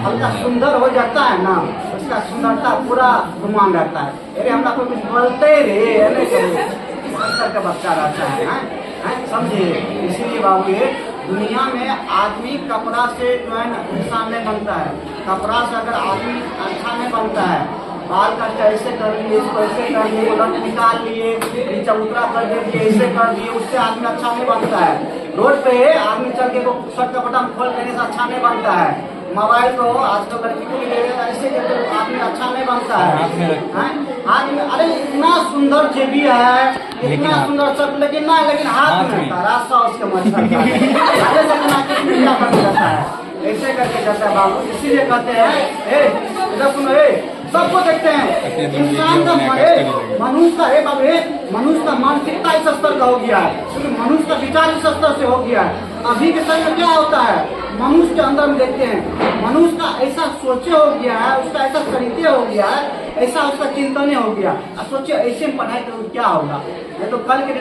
हल्का सुंदर हो जाता है ना, उसका सुंदरता पूरा गुमान रहता है। अरे हम लोग कुछ बोलते रे का बच्चा रहता है, समझे। इसीलिए बाबू ये दुनिया में आदमी कपड़ा से जो है ना इंसान नहीं बनता है। कपड़ा से अगर आदमी अच्छा नहीं बनता है, बाल का ऐसे कर लिए, इसको ऐसे कर लिए, उलट निकाल लिए, चबूतरा कर दिए, ऐसे कर दिए, उससे आदमी अच्छा नहीं बनता है। रोड पे आदमी चल के वो शर्ट का बटन खोल देने से अच्छा नहीं बनता है। मोबाइल को आजकल लड़की को भी ले ऐसे तो आदमी अच्छा नहीं बनता है। आदमी अरे इतना सुंदर जेबी है, इतना सुंदर सब, लेकिन ना, लेकिन हाथ में रास्ता उसके मच्छर जाता है, ऐसे करके जाता है बाबू। इसीलिए कहते हैं इधर सुनो, सबको देखते हैं इंसान का मनुष्य का बाबू मनुष्य का मानसिकता इस स्तर का हो गया है, क्योंकि मनुष्य का विचार इस स्तर से हो गया है। अभी के समय में क्या होता है, मनुष्य के अंदर में देखते हैं, मनुष्य का ऐसा सोचे हो गया है, उसका ऐसा तरीके हो गया है, ऐसा उसका चिंतन हो गया। अब सोचिए ऐसे में पढ़ाई करो क्या होगा, ये तो कल के